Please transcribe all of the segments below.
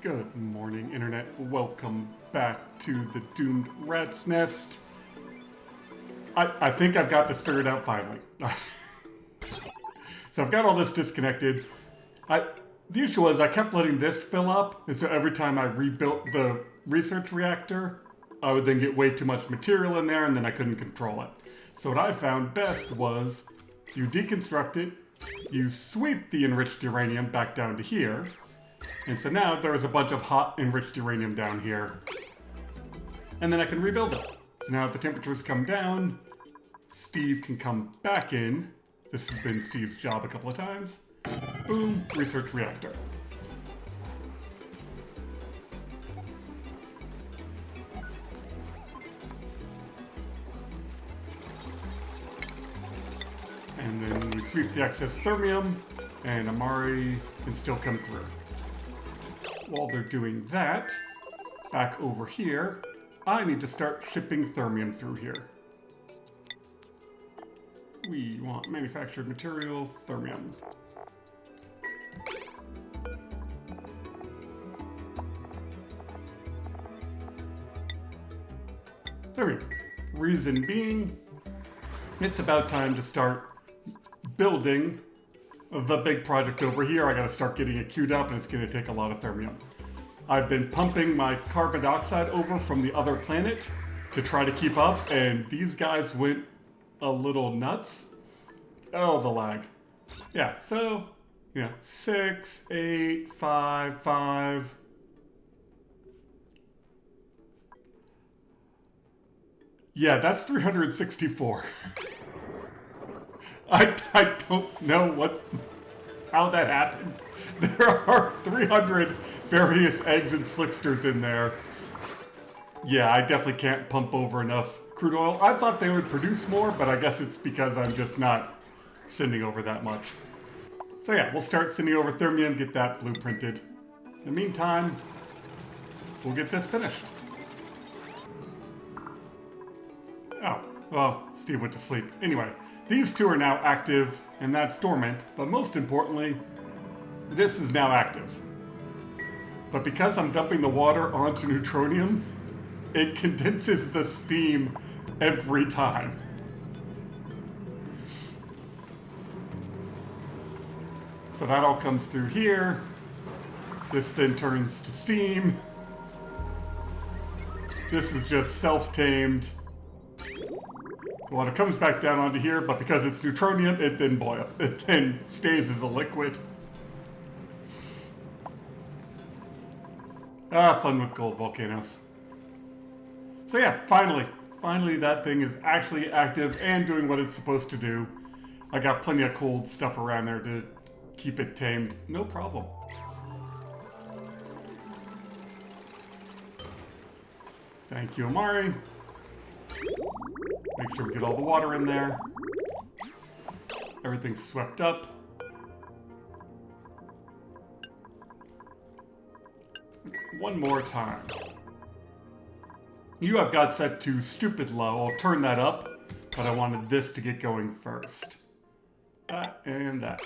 Good morning, Internet. Welcome back to the Doomed Rat's Nest. I think I've got this figured out finally. So I've got all this disconnected. The issue was I kept letting this fill up, and so every time I rebuilt the research reactor, I would then get way too much material in there, and then I couldn't control it. So what I found best was you deconstruct it, you sweep the enriched uranium back down to here, and so now there is a bunch of hot enriched uranium down here. And then I can rebuild it. So now if the temperatures come down, Steve can come back in. This has been Steve's job a couple of times. Boom, research reactor. And then we sweep the excess thermium, and Amari can still come through. While they're doing that, back over here, I need to start shipping thermium through here. We want manufactured material, thermium. Thermium. Reason being, it's about time to start building the big project over here. I gotta start getting it queued up, and it's gonna take a lot of thermium. I've been pumping my carbon dioxide over from the other planet to try to keep up, and these guys went a little nuts. Oh, the lag. Yeah, so, 6, 8, 5, 5. Yeah, that's 364. I don't know how that happened. There are 300 various eggs and slicksters in there. Yeah, I definitely can't pump over enough crude oil. I thought they would produce more, but I guess it's because I'm just not sending over that much. So yeah, we'll start sending over thermium, get that blueprinted. In the meantime, we'll get this finished. Oh, well, Steve went to sleep. Anyway, these two are now active, and that's dormant, but most importantly, this is now active. But because I'm dumping the water onto neutronium, it condenses the steam every time. So that all comes through here. This then turns to steam. This is just self-tamed. The water comes back down onto here, but because it's neutronium, it then stays as a liquid. Fun with gold volcanoes. So yeah, finally that thing is actually active and doing what it's supposed to do. I got plenty of cold stuff around there to keep it tamed. No problem. Thank you, Amari. Make sure we get all the water in there. Everything's swept up. One more time. You have got set to stupid low. I'll turn that up, but I wanted this to get going first. That and that.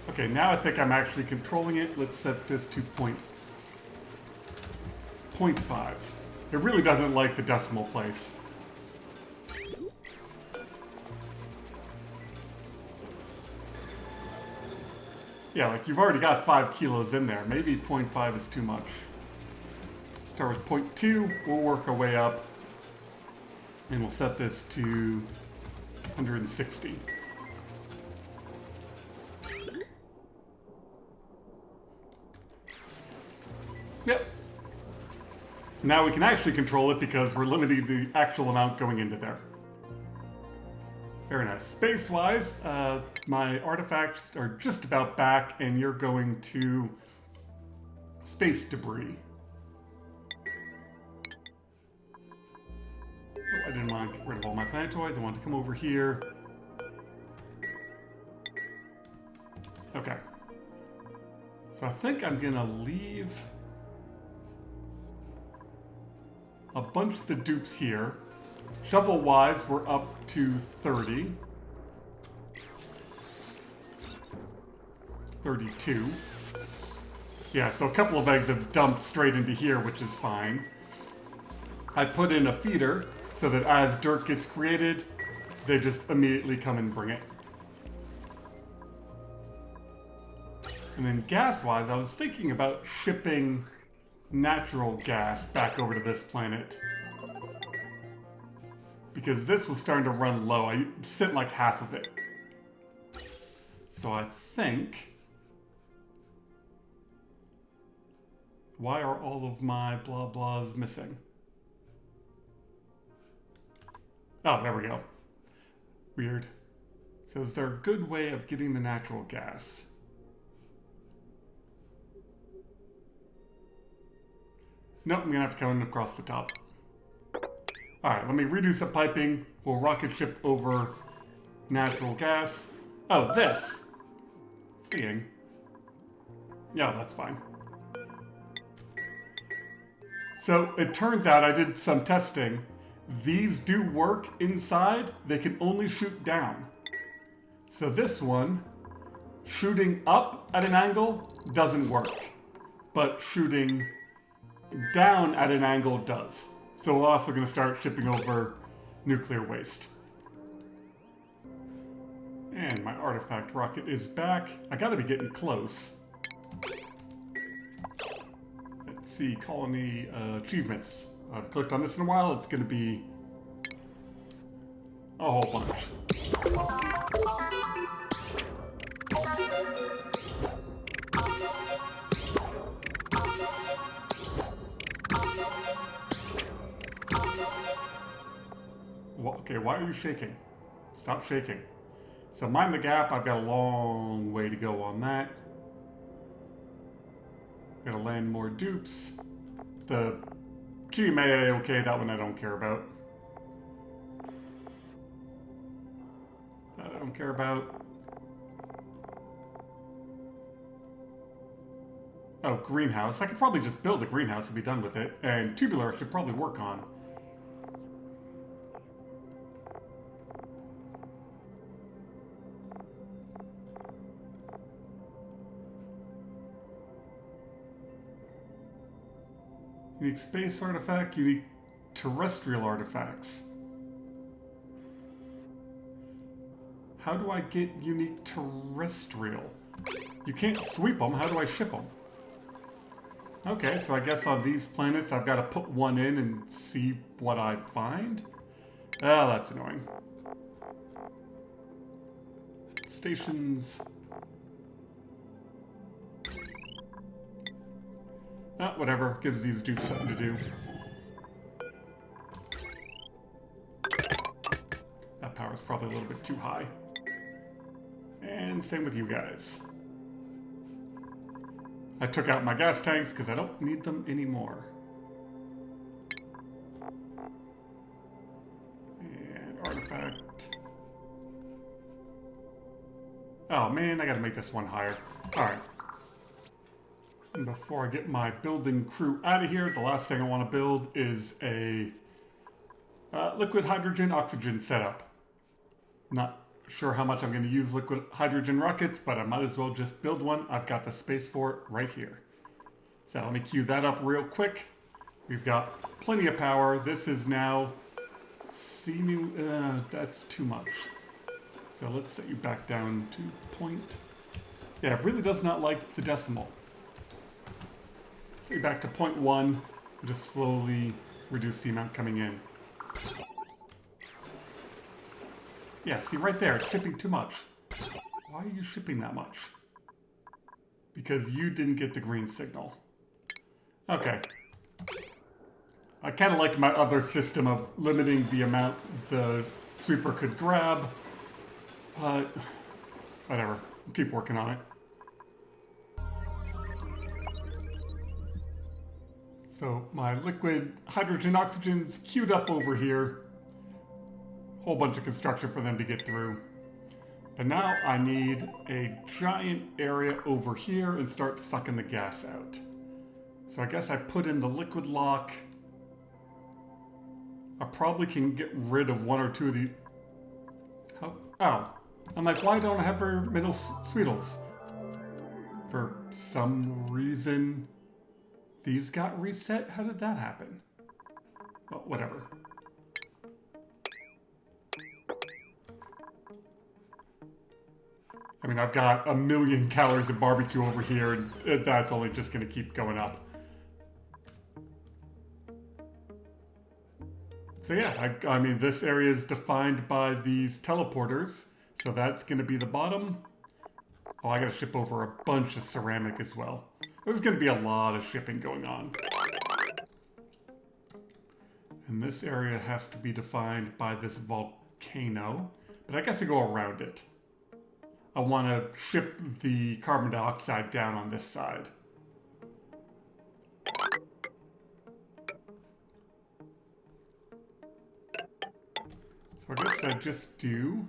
Okay, now I think I'm actually controlling it. Let's set this to 0.5. It really doesn't like the decimal place. Yeah, like you've already got 5 kilos in there. Maybe 0.5 is too much. Start with 0.2, we'll work our way up. And we'll set this to 160. Yep. Now we can actually control it because we're limiting the actual amount going into there. Very nice. Space-wise, my artifacts are just about back, and you're going to space debris. Oh, I didn't want to get rid of all my planetoids. I want to come over here. Okay. So I think I'm gonna leave a bunch of the dupes here. Shovel-wise, we're up to 30. 32. Yeah, so a couple of eggs have dumped straight into here, which is fine. I put in a feeder so that as dirt gets created, they just immediately come and bring it. And then gas-wise, I was thinking about shipping natural gas back over to this planet. Because this was starting to run low. I sent like half of it. So I think... Why are all of my blah blahs missing? Oh, there we go. Weird. So is there a good way of getting the natural gas? Nope, I'm gonna have to come in across the top. Alright, let me reduce the piping. We'll rocket ship over natural gas. Oh, this! Fleeing. Yeah, that's fine. So, it turns out I did some testing. These do work inside, they can only shoot down. So this one, shooting up at an angle doesn't work. But shooting down at an angle does. So we're also going to start shipping over nuclear waste. And my artifact rocket is back. I gotta be getting close. Let's see, colony achievements. I've clicked on this in a while. It's going to be a whole bunch. Okay, why are you shaking? Stop shaking. So mind the gap, I've got a long way to go on that. Gotta land more dupes. The GMA, okay, that one I don't care about. That I don't care about. Oh, greenhouse. I could probably just build a greenhouse and be done with it. And tubular I should probably work on. Unique space artifact, unique terrestrial artifacts. How do I get unique terrestrial? You can't sweep them, how do I ship them? Okay, so I guess on these planets I've got to put one in and see what I find? Oh, that's annoying. Stations... Ah, whatever. Gives these dupes something to do. That power's probably a little bit too high. And same with you guys. I took out my gas tanks because I don't need them anymore. And artifact. Oh man, I gotta make this one higher. Alright. And before I get my building crew out of here, the last thing I want to build is a liquid hydrogen oxygen setup. Not sure how much I'm going to use liquid hydrogen rockets, but I might as well just build one. I've got the space for it right here. So let me cue that up real quick. We've got plenty of power. This is now seeming... that's too much. So let's set you back down to point. Yeah, it really does not like the decimal. Back to 0.1, just slowly reduce the amount coming in. Yeah, see right there, it's shipping too much. Why are you shipping that much? Because you didn't get the green signal. Okay. I kind of liked my other system of limiting the amount the sweeper could grab. But, whatever, we'll keep working on it. So my liquid hydrogen oxygen's queued up over here. Whole bunch of construction for them to get through. But now I need a giant area over here and start sucking the gas out. So I guess I put in the liquid lock I probably can get rid of one or two of the... Oh. I'm like, why don't I have very middle sweetles? For some reason, these got reset? How did that happen? Well, whatever. I mean, I've got 1,000,000 calories of barbecue over here, and that's only just going to keep going up. So yeah, I mean, this area is defined by these teleporters, so that's going to be the bottom. Oh, I got to ship over a bunch of ceramic as well. There's going to be a lot of shipping going on. And this area has to be defined by this volcano, but I guess I go around it. I want to ship the carbon dioxide down on this side. So I guess I just do...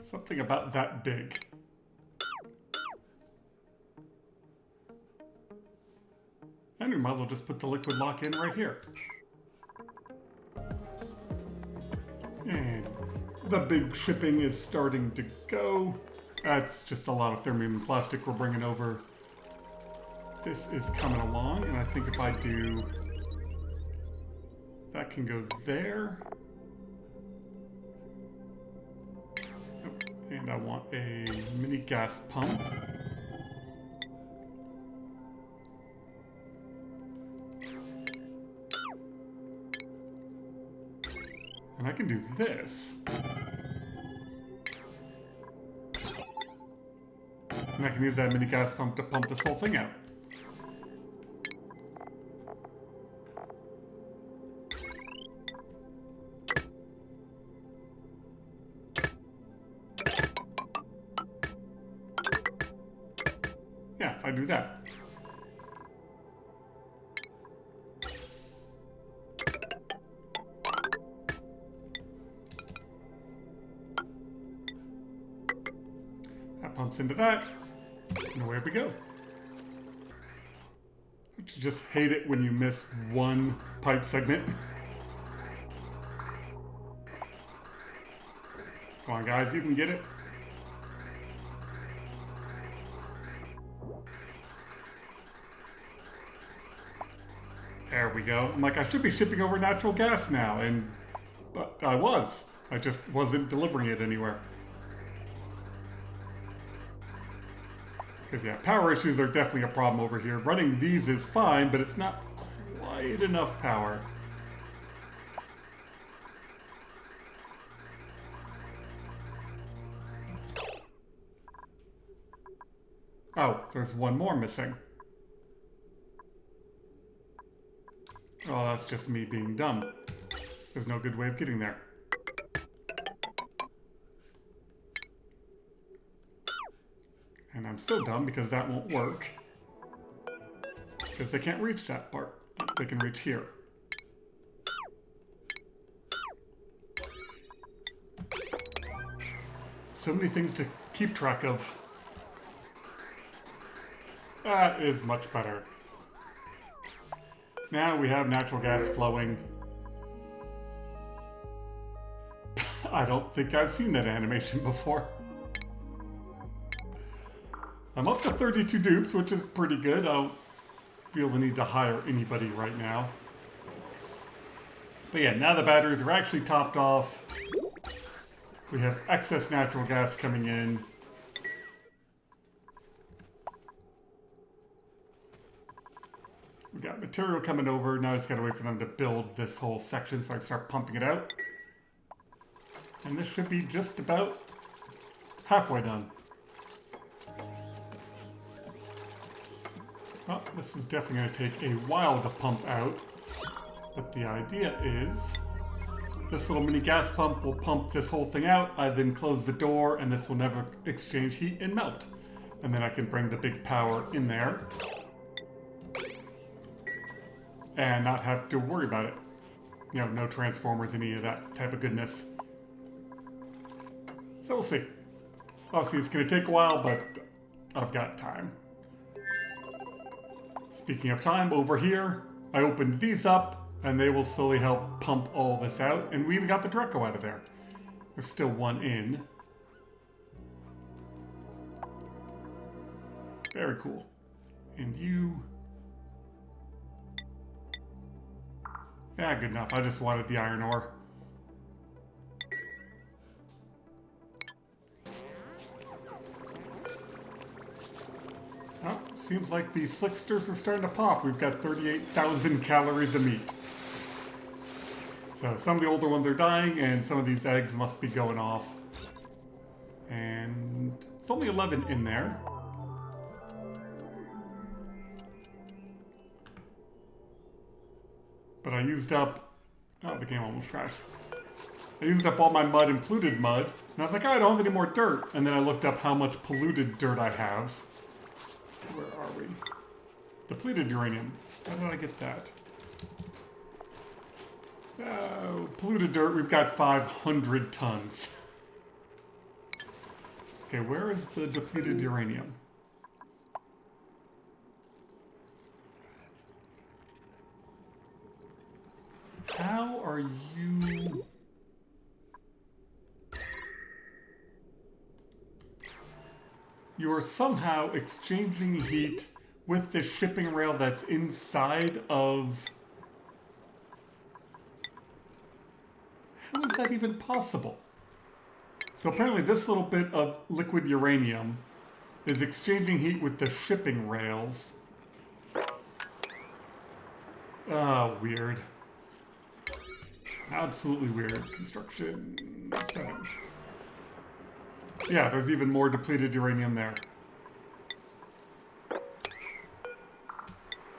something about that big. And we might as well just put the liquid lock in right here. And the big shipping is starting to go. That's just a lot of thermium and plastic we're bringing over. This is coming along, and I think if I do... that can go there. And I want a mini gas pump. And I can do this. And I can use that mini gas pump to pump this whole thing out. Yeah, if I do that. That pumps into that, and away we go. Don't you just hate it when you miss one pipe segment? Come on, guys, you can get it. There we go. I'm like, I should be shipping over natural gas now, but I was. I just wasn't delivering it anywhere. Because yeah, power issues are definitely a problem over here. Running these is fine, but it's not quite enough power. Oh, there's one more missing. Oh, that's just me being dumb. There's no good way of getting there. And I'm still dumb because that won't work. Because they can't reach that part. They can reach here. So many things to keep track of. That is much better. Now we have natural gas flowing. I don't think I've seen that animation before. I'm up to 32 dupes, which is pretty good. I don't feel the need to hire anybody right now. But yeah, now the batteries are actually topped off. We have excess natural gas coming in. We got material coming over. Now I just gotta wait for them to build this whole section so I can start pumping it out. And this should be just about halfway done. Well, this is definitely going to take a while to pump out. But the idea is this little mini gas pump will pump this whole thing out. I then close the door and this will never exchange heat and melt. And then I can bring the big power in there and not have to worry about it. You know, no transformers, any of that type of goodness. So we'll see. Obviously it's going to take a while, but I've got time. Speaking of time, over here, I opened these up, and they will slowly help pump all this out, and we even got the Draco out of there. There's still one in. Very cool. And you... Yeah, good enough. I just wanted the iron ore. Well, seems like the slicksters are starting to pop. We've got 38,000 calories of meat. So some of the older ones are dying, and some of these eggs must be going off. And it's only 11 in there. But I used up... Oh, the game almost crashed. I used up all my mud and polluted mud, and I was like, oh, I don't have any more dirt. And then I looked up how much polluted dirt I have. Where are we? Depleted uranium. How did I get that? Polluted dirt, we've got 500 tons. Okay, where is the depleted uranium? How are you... You are somehow exchanging heat with the shipping rail that's inside of... How is that even possible? So apparently this little bit of liquid uranium is exchanging heat with the shipping rails. Oh, weird. Absolutely weird. Construction 7. Yeah, there's even more depleted uranium there.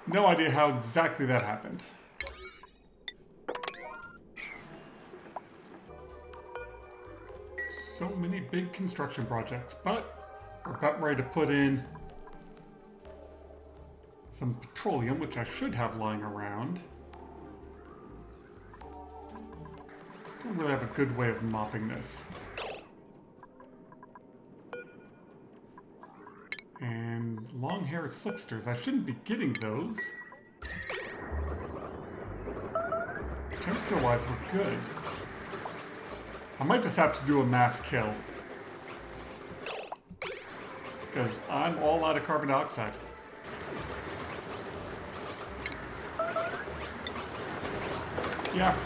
No idea how exactly that happened. So many big construction projects, but we're about ready to put in some petroleum, which I should have lying around. Don't really have a good way of mopping this. And long hair slicksters. I shouldn't be getting those. Temperature-wise, we're good. I might just have to do a mass kill. Because I'm all out of carbon dioxide. Yeah.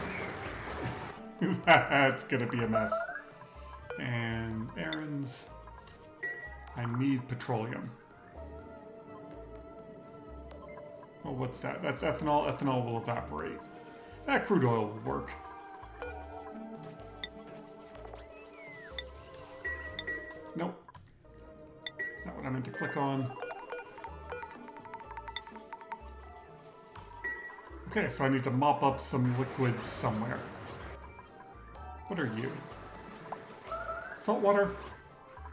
That's gonna be a mess. And errands. I need petroleum. Well, what's that? That's ethanol. Ethanol will evaporate. That crude oil will work. Nope. That's not what I meant to click on. Okay, so I need to mop up some liquids somewhere. What are you? Salt water?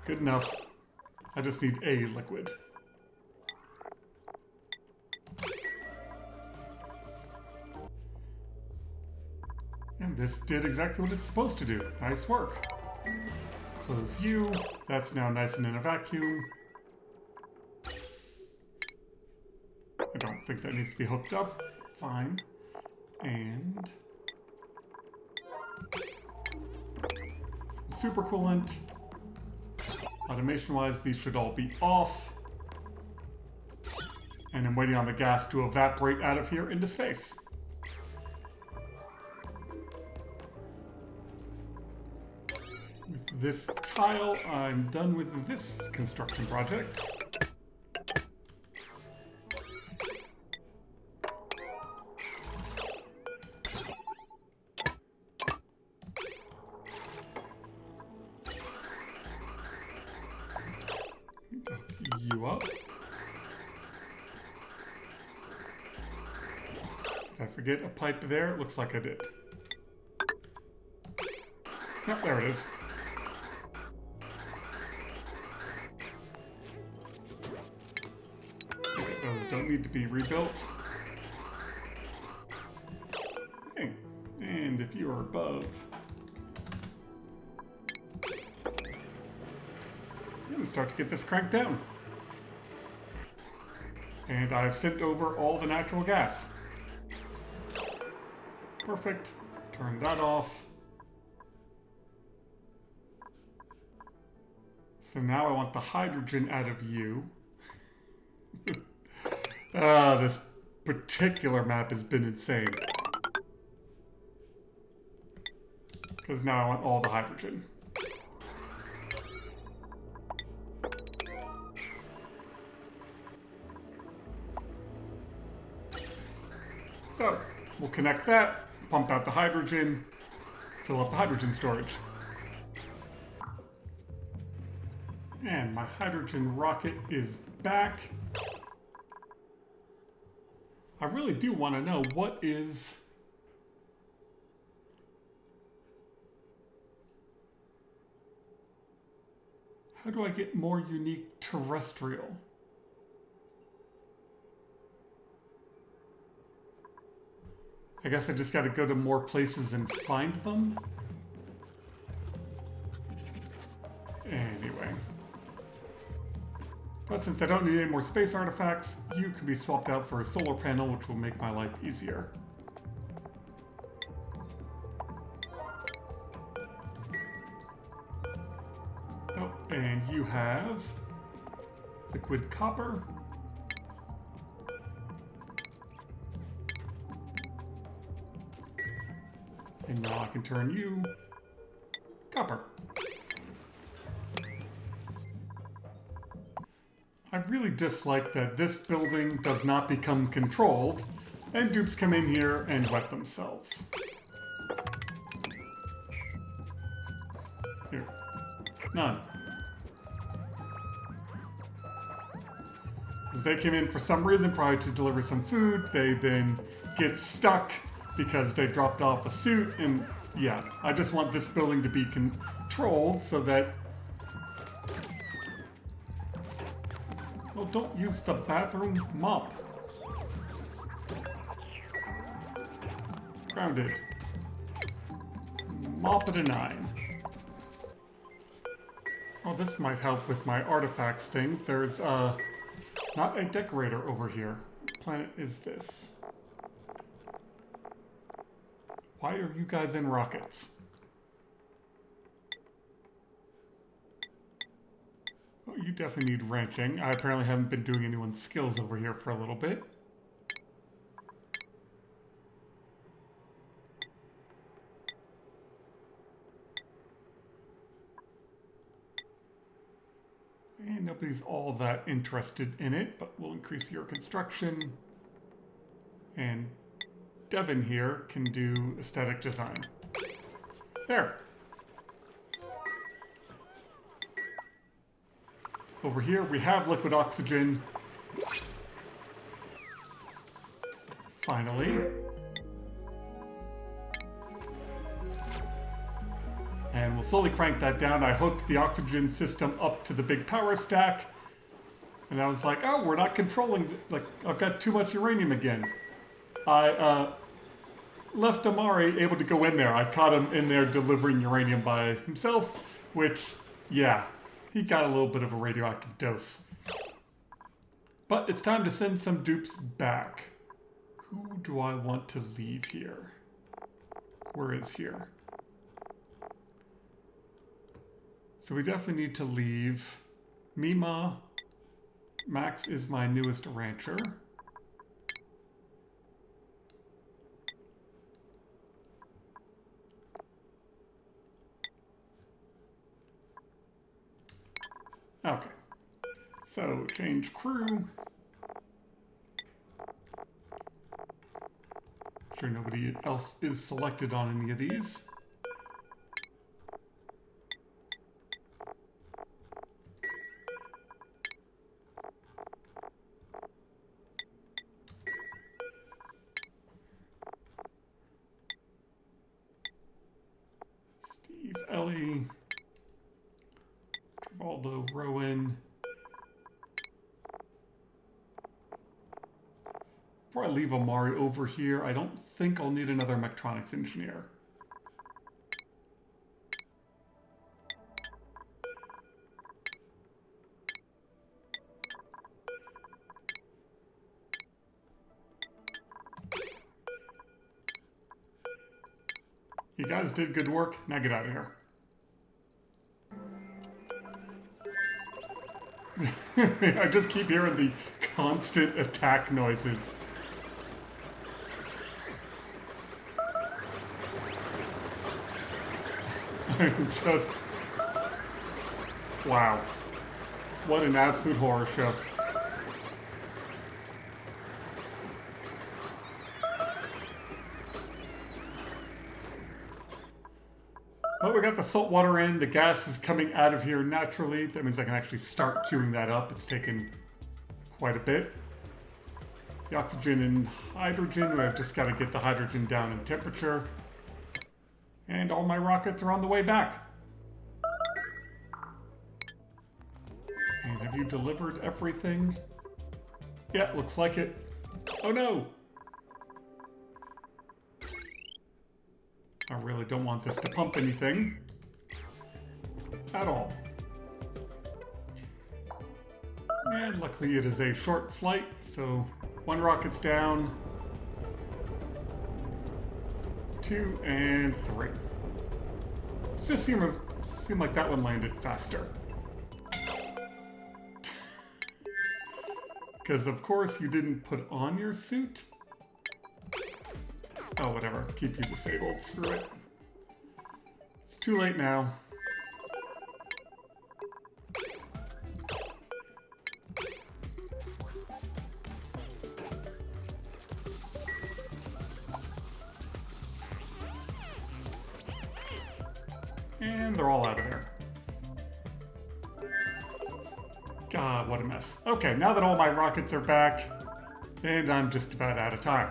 Good enough. I just need a liquid. And this did exactly what it's supposed to do. Nice work. Close you. That's now nice and in a vacuum. I don't think that needs to be hooked up. Fine. And... supercoolant. Automation-wise, these should all be off. And I'm waiting on the gas to evaporate out of here into space. With this tile, I'm done with this construction project. You up. Did I forget a pipe there? It looks like I did. Yep, there it is. Those don't need to be rebuilt. Okay. And if you are above... start to get this cranked down. And I've sent over all the natural gas. Perfect. Turn that off. So now I want the hydrogen out of you. This particular map has been insane. Because now I want all the hydrogen. So, we'll connect that, pump out the hydrogen, fill up the hydrogen storage. And my hydrogen rocket is back. I really do want to know what is... How do I get more unique terrestrial? I guess I just gotta go to more places and find them. Anyway. But since I don't need any more space artifacts, you can be swapped out for a solar panel, which will make my life easier. Oh, and you have liquid copper. And now I can turn you copper. I really dislike that this building does not become controlled, and dupes come in here and wet themselves. Here. None. Because they came in for some reason, probably to deliver some food. They then get stuck because they dropped off a suit, and yeah, I just want this building to be controlled so that... Well, don't use the bathroom mop. Grounded. Mop at a 9. Oh, this might help with my artifacts thing. There's, not a decorator over here. What planet is this? Why are you guys in rockets? Well, you definitely need ranching. I apparently haven't been doing anyone's skills over here for a little bit. And nobody's all that interested in it, but we'll increase your construction. And Devin here can do aesthetic design. There. Over here we have liquid oxygen. Finally. And we'll slowly crank that down. I hooked the oxygen system up to the big power stack. And I was like, oh, we're not controlling, like, I've got too much uranium again. I left Amari able to go in there. I caught him in there delivering uranium by himself, which, yeah, he got a little bit of a radioactive dose. But it's time to send some dupes back. Who do I want to leave here? Where is here? So we definitely need to leave Mima. Max is my newest rancher. Okay, so change crew. Sure nobody else is selected on any of these. Steve, Ellie. Although Rowan. Before I leave Amari over here, I don't think I'll need another mechatronics engineer. guys did good work. Now get out of here. I just keep hearing the constant attack noises. I'm just... Wow. What an absolute horror show. But we got the salt water in, the gas is coming out of here naturally. That means I can actually start queuing that up. It's taken quite a bit. The oxygen and hydrogen, I've just got to get the hydrogen down in temperature. And all my rockets are on the way back. And have you delivered everything? Yeah, looks like it. Oh no! I really don't want this to pump anything. At all. And luckily it is a short flight, so 1 rocket's down. 2 and 3. It just seemed like that one landed faster. Because of course you didn't put on your suit. Oh, whatever. Keep you disabled. Screw it. It's too late now. And they're all out of there. God, what a mess. Okay, now that all my rockets are back, and I'm just about out of time.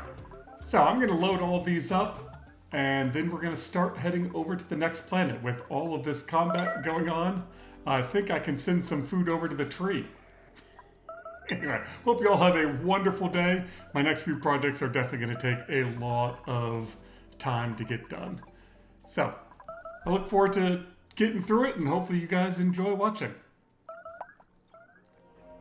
So I'm going to load all these up, and then we're going to start heading over to the next planet. With all of this combat going on, I think I can send some food over to the tree. Anyway, hope you all have a wonderful day. My next few projects are definitely going to take a lot of time to get done. So I look forward to getting through it, and hopefully you guys enjoy watching.